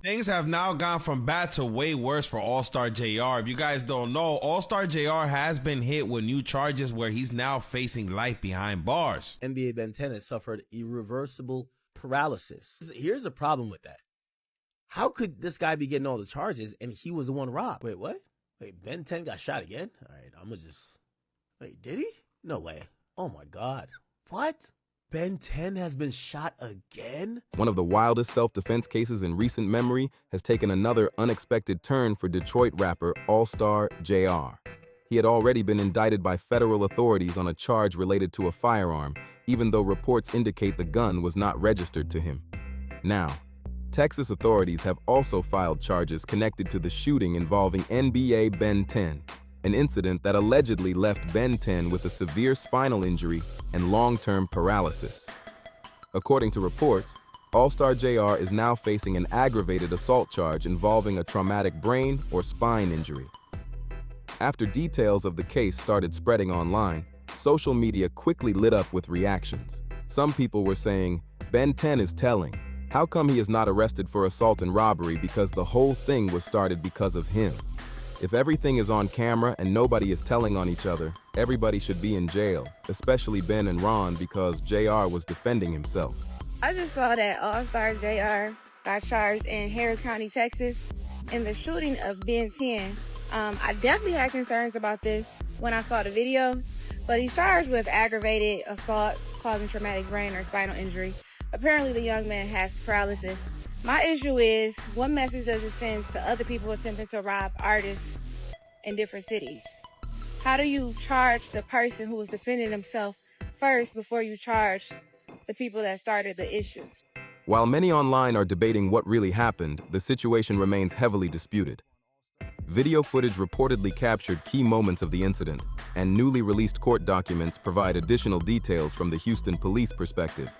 Things have now gone from bad to way worse for AllStar JR. If you guys don't know, AllStar JR has been hit with new charges where he's now facing life behind bars. NBA Ben 10 has suffered irreversible paralysis. Here's a problem with that. How could this guy be getting all the charges and he was the one robbed? Wait, what? Wait, Ben 10 got shot again? All right, I'm gonna just... Wait, did he? No way. Oh my God. What? Ben 10 has been shot again? One of the wildest self-defense cases in recent memory has taken another unexpected turn for Detroit rapper AllStar JR. He had already been indicted by federal authorities on a charge related to a firearm, even though reports indicate the gun was not registered to him. Now, Texas authorities have also filed charges connected to the shooting involving NBA Ben 10, an incident that allegedly left Ben 10 with a severe spinal injury and long-term paralysis. According to reports, AllStar JR is now facing an aggravated assault charge involving a traumatic brain or spine injury. After details of the case started spreading online, social media quickly lit up with reactions. Some people were saying, Ben 10 is telling. How come he is not arrested for assault and robbery because the whole thing was started because of him? If everything is on camera and nobody is telling on each other, everybody should be in jail, especially Ben and Ron because JR was defending himself. I just saw that AllStar JR got charged in Harris County, Texas, in the shooting of Ben 10. I definitely had concerns about this when I saw the video, but he's charged with aggravated assault causing traumatic brain or spinal injury. Apparently, the young man has paralysis. My issue is, what message does it send to other people attempting to rob artists in different cities? How do you charge the person who was defending himself first before you charge the people that started the issue? While many online are debating what really happened, the situation remains heavily disputed. Video footage reportedly captured key moments of the incident, and newly released court documents provide additional details from the Houston police perspective.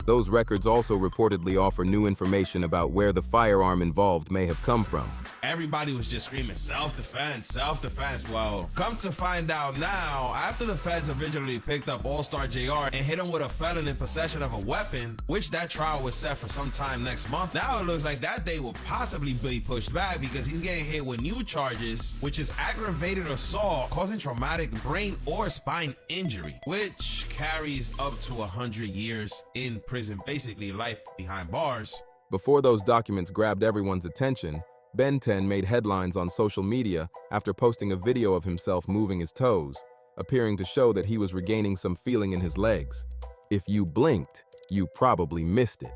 Those records also reportedly offer new information about where the firearm involved may have come from. Everybody was just screaming self-defense, self-defense. Well, come to find out now, after the feds originally picked up AllStar JR and hit him with a felon in possession of a weapon, which that trial was set for sometime next month, now it looks like that day will possibly be pushed back because he's getting hit with new charges, which is aggravated assault causing traumatic brain or spine injury, which carries up to 100 years in prison, basically life behind bars. Before those documents grabbed everyone's attention, Ben 10 made headlines on social media after posting a video of himself moving his toes, appearing to show that he was regaining some feeling in his legs. If you blinked, you probably missed it.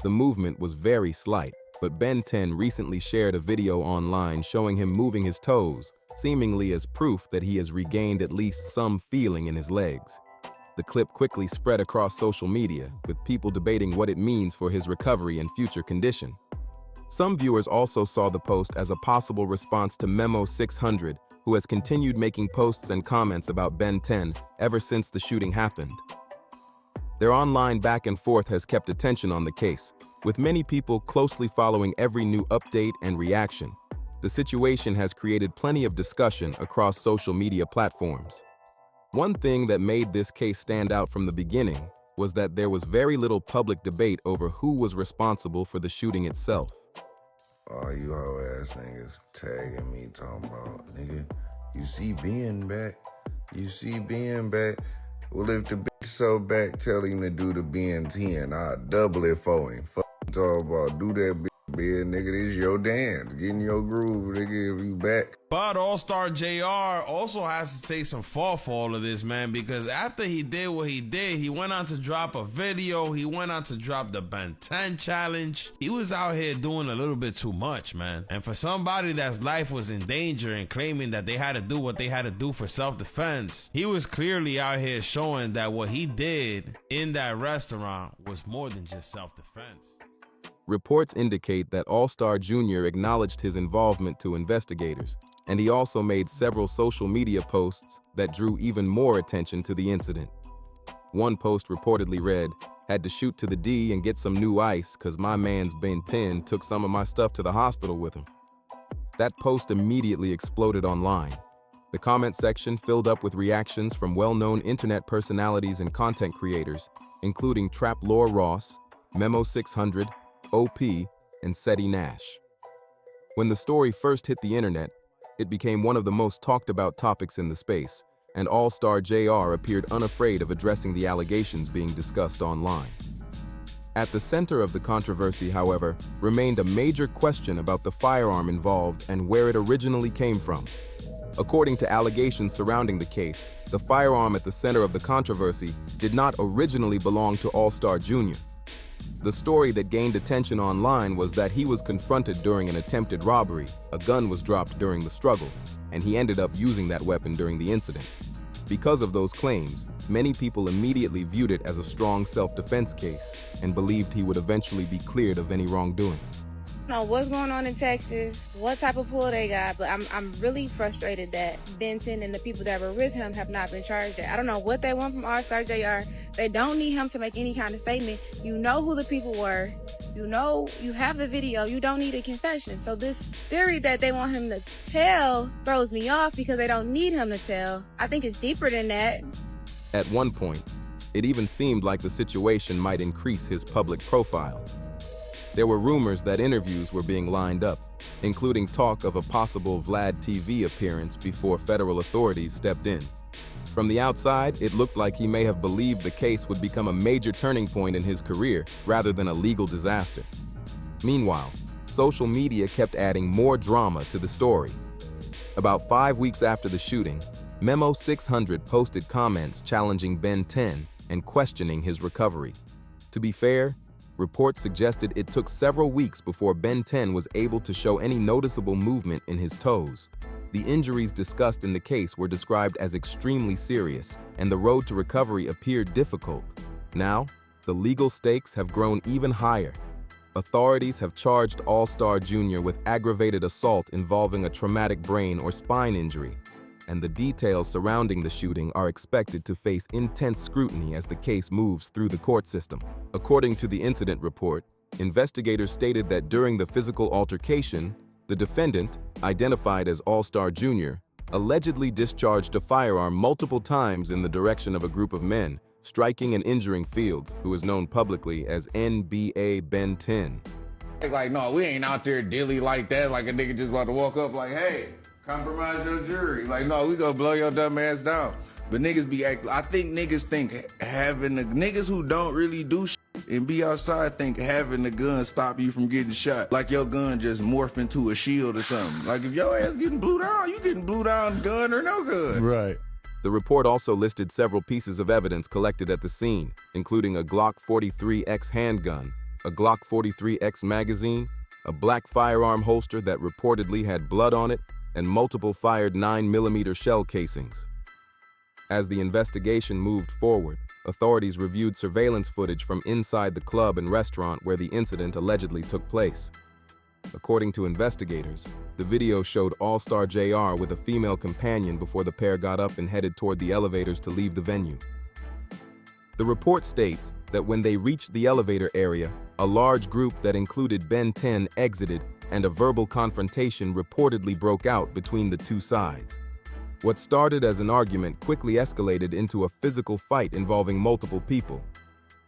The movement was very slight, but Ben 10 recently shared a video online showing him moving his toes, seemingly as proof that he has regained at least some feeling in his legs. The clip quickly spread across social media, with people debating what it means for his recovery and future condition. Some viewers also saw the post as a possible response to Memo 600, who has continued making posts and comments about Ben 10 ever since the shooting happened. Their online back and forth has kept attention on the case, with many people closely following every new update and reaction. The situation has created plenty of discussion across social media platforms. One thing that made this case stand out from the beginning was that there was very little public debate over who was responsible for the shooting itself. Oh, you hoe ass niggas tagging me, talking about, nigga, you see Ben back? You see Ben back? Well, if the bitch so back, tell him to do the Ben 10. I'll double it for him. Fuck talk about, do that bitch, Ben, nigga, this your dance. Get in your groove, nigga, if you back. But AllStar JR also has to take some fault for all of this, man, because after he did what he did, he went on to drop a video, he went on to drop the Ben 10 challenge. He was out here doing a little bit too much, man. And for somebody that's life was in danger and claiming that they had to do what they had to do for self-defense, he was clearly out here showing that what he did in that restaurant was more than just self-defense. Reports indicate that AllStar Jr. acknowledged his involvement to investigators, and he also made several social media posts that drew even more attention to the incident. One post reportedly read, "Had to shoot to the D and get some new ice cause my man's Ben 10 took some of my stuff to the hospital with him." That post immediately exploded online. The comment section filled up with reactions from well-known internet personalities and content creators, including Trap Lore Ross, Memo 600, OP, and Seti Nash. When the story first hit the internet, it became one of the most talked about topics in the space, and AllStar JR appeared unafraid of addressing the allegations being discussed online. At the center of the controversy, however, remained a major question about the firearm involved and where it originally came from. According to allegations surrounding the case, the firearm at the center of the controversy did not originally belong to AllStar Jr. The story that gained attention online was that he was confronted during an attempted robbery, a gun was dropped during the struggle, and he ended up using that weapon during the incident. Because of those claims, many people immediately viewed it as a strong self-defense case and believed he would eventually be cleared of any wrongdoing. I don't know what's going on in Texas, what type of pull they got, but I'm really frustrated that Benton and the people that were with him have not been charged yet. I don't know what they want from AllStar JR. They don't need him to make any kind of statement. You know who the people were. You know, you have the video. You don't need a confession. So this theory that they want him to tell throws me off because they don't need him to tell. I think it's deeper than that. At one point, it even seemed like the situation might increase his public profile. There were rumors that interviews were being lined up, including talk of a possible Vlad TV appearance before federal authorities stepped in. From the outside, it looked like he may have believed the case would become a major turning point in his career rather than a legal disaster. Meanwhile, social media kept adding more drama to the story. About 5 weeks after the shooting, Memo 600 posted comments challenging Ben 10 and questioning his recovery. To be fair, reports suggested it took several weeks before Ben 10 was able to show any noticeable movement in his toes. The injuries discussed in the case were described as extremely serious, and the road to recovery appeared difficult. Now, the legal stakes have grown even higher. Authorities have charged AllStar Jr. with aggravated assault involving a traumatic brain or spine injury, and the details surrounding the shooting are expected to face intense scrutiny as the case moves through the court system. According to the incident report, investigators stated that during the physical altercation, the defendant, identified as AllStar Jr., allegedly discharged a firearm multiple times in the direction of a group of men, striking and injuring Fields, who is known publicly as NBA Ben 10. Like, no, we ain't out there dilly like that, like a nigga just about to walk up like, hey, compromise your jury. Like, no, we gonna blow your dumb ass down. But niggas be act. I think niggas think having the niggas who don't really do shit and be outside think having the gun stop you from getting shot. Like your gun just morph into a shield or something. Like if your ass getting blew down, you getting blew down, gun or no gun. Right. The report also listed several pieces of evidence collected at the scene, including a Glock 43X handgun, a Glock 43X magazine, a black firearm holster that reportedly had blood on it, and multiple fired 9mm shell casings. As the investigation moved forward, authorities reviewed surveillance footage from inside the club and restaurant where the incident allegedly took place. According to investigators, the video showed AllStar JR with a female companion before the pair got up and headed toward the elevators to leave the venue. The report states that when they reached the elevator area, a large group that included Ben 10 exited and a verbal confrontation reportedly broke out between the two sides. What started as an argument quickly escalated into a physical fight involving multiple people.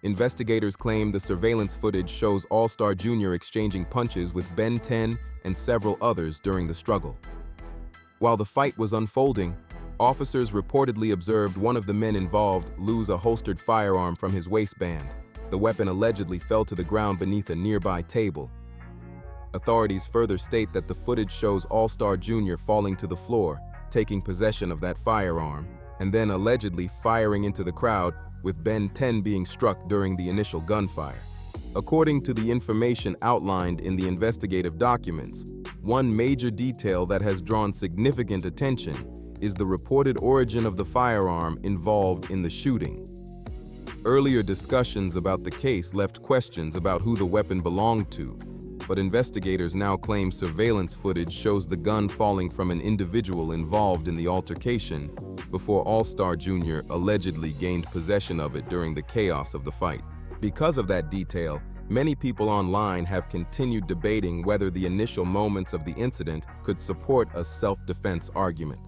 Investigators claim the surveillance footage shows AllStar Jr. exchanging punches with Ben 10 and several others during the struggle. While the fight was unfolding, officers reportedly observed one of the men involved lose a holstered firearm from his waistband. The weapon allegedly fell to the ground beneath a nearby table. Authorities further state that the footage shows AllStar Jr. falling to the floor, taking possession of that firearm, and then allegedly firing into the crowd, with Ben 10 being struck during the initial gunfire. According to the information outlined in the investigative documents, one major detail that has drawn significant attention is the reported origin of the firearm involved in the shooting. Earlier discussions about the case left questions about who the weapon belonged to, but investigators now claim surveillance footage shows the gun falling from an individual involved in the altercation before AllStar Jr. allegedly gained possession of it during the chaos of the fight. Because of that detail, many people online have continued debating whether the initial moments of the incident could support a self-defense argument.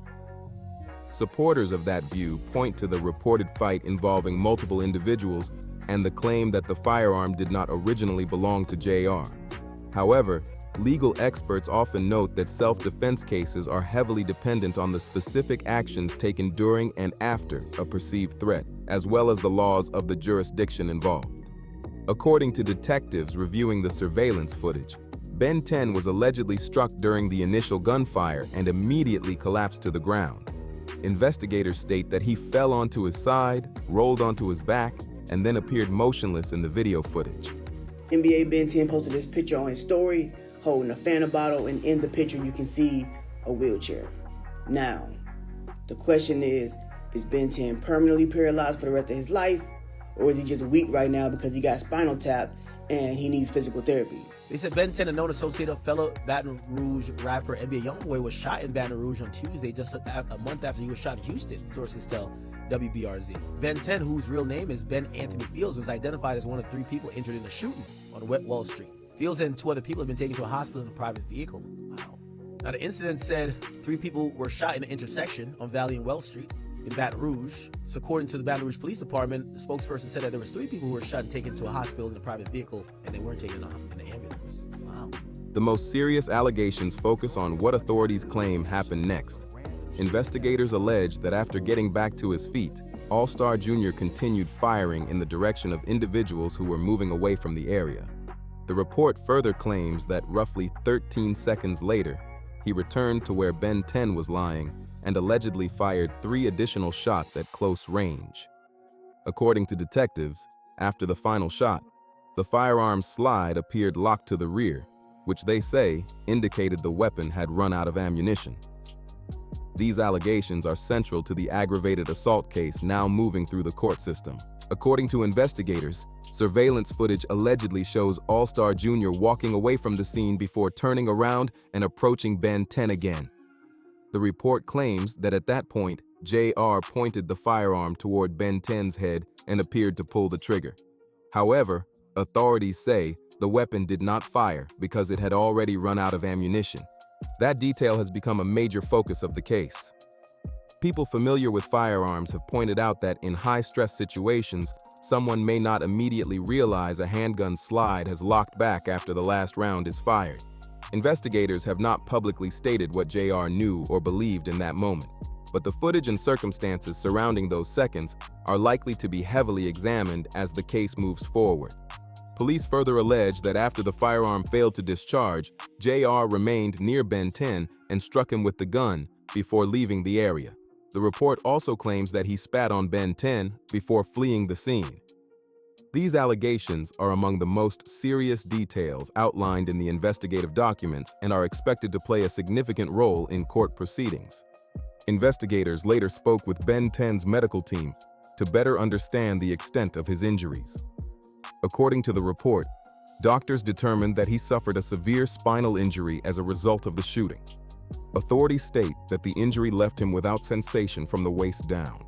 Supporters of that view point to the reported fight involving multiple individuals and the claim that the firearm did not originally belong to JR. However, legal experts often note that self-defense cases are heavily dependent on the specific actions taken during and after a perceived threat, as well as the laws of the jurisdiction involved. According to detectives reviewing the surveillance footage, Ben 10 was allegedly struck during the initial gunfire and immediately collapsed to the ground. Investigators state that he fell onto his side, rolled onto his back, and then appeared motionless in the video footage. NBA Ben 10 posted this picture on his story, holding a Fanta bottle, and in the picture you can see a wheelchair. Now, the question is Ben 10 permanently paralyzed for the rest of his life, or is he just weak right now because he got spinal tap and he needs physical therapy? They said Ben 10, a known associate of fellow Baton Rouge rapper NBA Youngboy, was shot in Baton Rouge on Tuesday, just a month after he was shot in Houston, sources tell WBRZ. Ben 10, whose real name is Ben Anthony Fields, was identified as one of 3 people injured in a shooting on West Wall Street. Fields and 2 other people have been taken to a hospital in a private vehicle. Wow. Now, the incident said 3 people were shot in an intersection on Valley and Wells Street in Baton Rouge. So according to the Baton Rouge Police Department, the spokesperson said that there was 3 people who were shot and taken to a hospital in a private vehicle, and they weren't taken in an ambulance. Wow. The most serious allegations focus on what authorities claim happened next. Investigators allege that after getting back to his feet, AllStar Jr. continued firing in the direction of individuals who were moving away from the area. The report further claims that roughly 13 seconds later, he returned to where Ben 10 was lying and allegedly fired 3 additional shots at close range. According to detectives, after the final shot, the firearm's slide appeared locked to the rear, which they say indicated the weapon had run out of ammunition. These allegations are central to the aggravated assault case now moving through the court system. According to investigators, surveillance footage allegedly shows AllStar Jr. walking away from the scene before turning around and approaching Ben 10 again. The report claims that at that point, JR pointed the firearm toward Ben 10's head and appeared to pull the trigger. However, authorities say the weapon did not fire because it had already run out of ammunition. That detail has become a major focus of the case. People familiar with firearms have pointed out that in high-stress situations, someone may not immediately realize a handgun's slide has locked back after the last round is fired. Investigators have not publicly stated what JR knew or believed in that moment, but the footage and circumstances surrounding those seconds are likely to be heavily examined as the case moves forward. Police further allege that after the firearm failed to discharge, JR remained near Ben 10 and struck him with the gun before leaving the area. The report also claims that he spat on Ben 10 before fleeing the scene. These allegations are among the most serious details outlined in the investigative documents and are expected to play a significant role in court proceedings. Investigators later spoke with Ben 10's medical team to better understand the extent of his injuries. According to the report, doctors determined that he suffered a severe spinal injury as a result of the shooting. Authorities state that the injury left him without sensation from the waist down.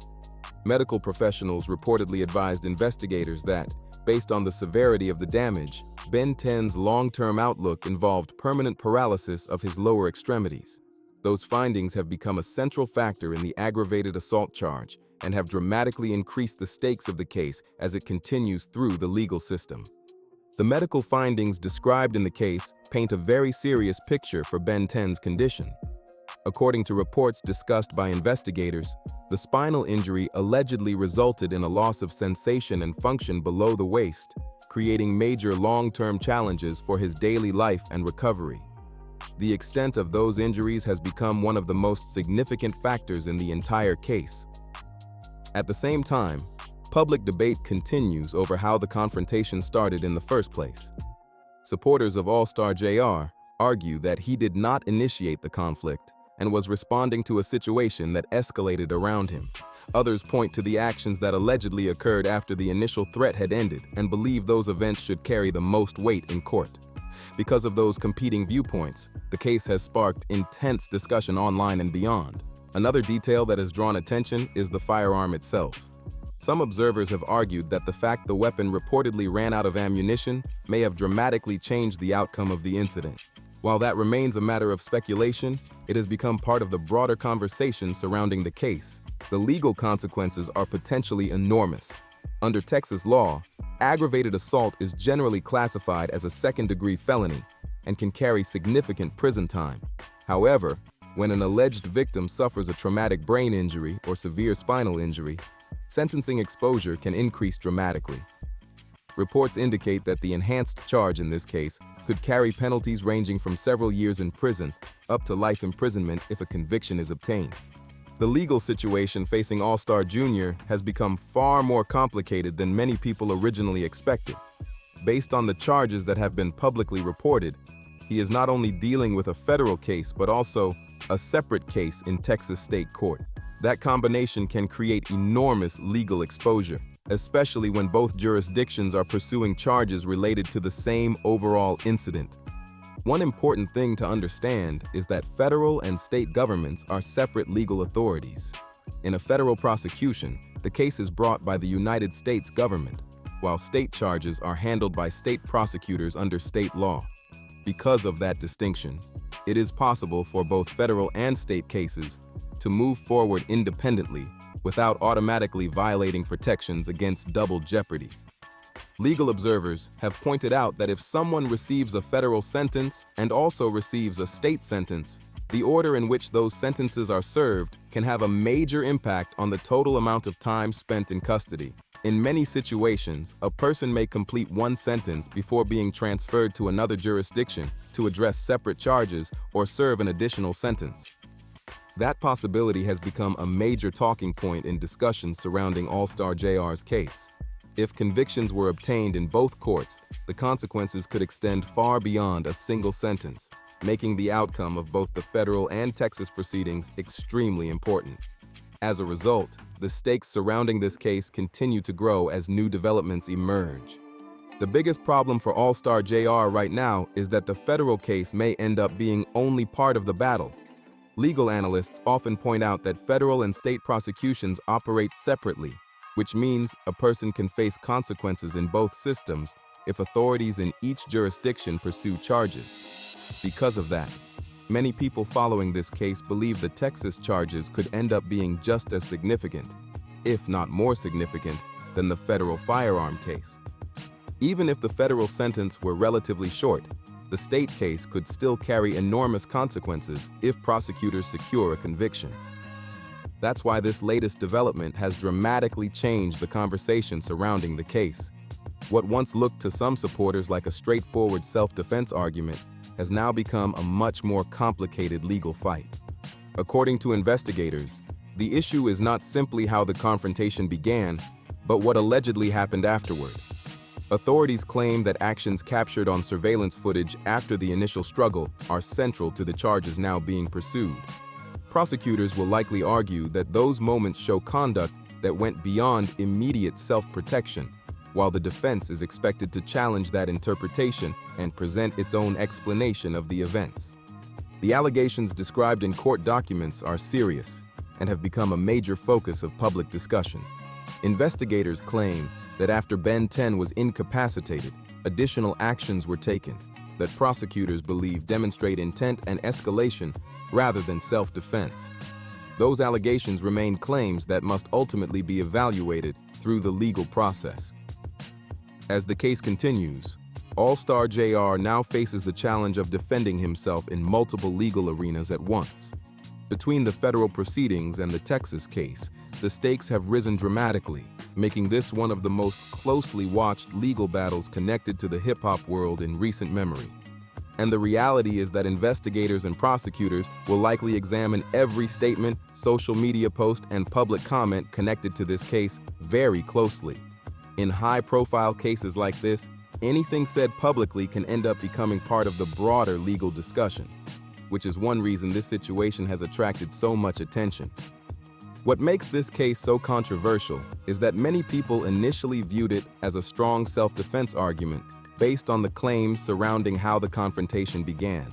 Medical professionals reportedly advised investigators that, based on the severity of the damage, Ben 10's long-term outlook involved permanent paralysis of his lower extremities. Those findings have become a central factor in the aggravated assault charge and have dramatically increased the stakes of the case as it continues through the legal system. The medical findings described in the case paint a very serious picture for Ben 10's condition. According to reports discussed by investigators, the spinal injury allegedly resulted in a loss of sensation and function below the waist, creating major long-term challenges for his daily life and recovery. The extent of those injuries has become one of the most significant factors in the entire case. At the same time, public debate continues over how the confrontation started in the first place. Supporters of AllStar JR argue that he did not initiate the conflict and was responding to a situation that escalated around him. Others point to the actions that allegedly occurred after the initial threat had ended and believe those events should carry the most weight in court. Because of those competing viewpoints, the case has sparked intense discussion online and beyond. Another detail that has drawn attention is the firearm itself. Some observers have argued that the fact the weapon reportedly ran out of ammunition may have dramatically changed the outcome of the incident. While that remains a matter of speculation, it has become part of the broader conversation surrounding the case. The legal consequences are potentially enormous. Under Texas law, aggravated assault is generally classified as a second-degree felony, and can carry significant prison time. However, when an alleged victim suffers a traumatic brain injury or severe spinal injury, sentencing exposure can increase dramatically. Reports indicate that the enhanced charge in this case could carry penalties ranging from several years in prison up to life imprisonment if a conviction is obtained. The legal situation facing AllStar Jr. has become far more complicated than many people originally expected. Based on the charges that have been publicly reported, he is not only dealing with a federal case but also a separate case in Texas state court. That combination can create enormous legal exposure, especially when both jurisdictions are pursuing charges related to the same overall incident. One important thing to understand is that federal and state governments are separate legal authorities. In a federal prosecution, the case is brought by the United States government, while state charges are handled by state prosecutors under state law. Because of that distinction, it is possible for both federal and state cases to move forward independently without automatically violating protections against double jeopardy. Legal observers have pointed out that if someone receives a federal sentence and also receives a state sentence, the order in which those sentences are served can have a major impact on the total amount of time spent in custody. In many situations, a person may complete one sentence before being transferred to another jurisdiction to address separate charges or serve an additional sentence. That possibility has become a major talking point in discussions surrounding AllStar JR's case. If convictions were obtained in both courts, the consequences could extend far beyond a single sentence, making the outcome of both the federal and Texas proceedings extremely important. As a result, the stakes surrounding this case continue to grow as new developments emerge. The biggest problem for AllStar JR right now is that the federal case may end up being only part of the battle. Legal analysts often point out that federal and state prosecutions operate separately, which means a person can face consequences in both systems if authorities in each jurisdiction pursue charges. Because of that, many people following this case believe the Texas charges could end up being just as significant, if not more significant, than the federal firearm case. Even if the federal sentence were relatively short, the state case could still carry enormous consequences if prosecutors secure a conviction. That's why this latest development has dramatically changed the conversation surrounding the case. What once looked to some supporters like a straightforward self-defense argument has now become a much more complicated legal fight. According to investigators, the issue is not simply how the confrontation began, but what allegedly happened afterward. Authorities claim that actions captured on surveillance footage after the initial struggle are central to the charges now being pursued. Prosecutors will likely argue that those moments show conduct that went beyond immediate self-protection, while the defense is expected to challenge that interpretation and present its own explanation of the events. The allegations described in court documents are serious and have become a major focus of public discussion. Investigators claim that after Ben 10 was incapacitated, additional actions were taken that prosecutors believe demonstrate intent and escalation rather than self-defense. Those allegations remain claims that must ultimately be evaluated through the legal process. As the case continues, AllStar JR now faces the challenge of defending himself in multiple legal arenas at once. Between the federal proceedings and the Texas case, the stakes have risen dramatically, making this one of the most closely watched legal battles connected to the hip-hop world in recent memory. And the reality is that investigators and prosecutors will likely examine every statement, social media post, and public comment connected to this case very closely. In high-profile cases like this, anything said publicly can end up becoming part of the broader legal discussion, which is one reason this situation has attracted so much attention. What makes this case so controversial is that many people initially viewed it as a strong self-defense argument based on the claims surrounding how the confrontation began.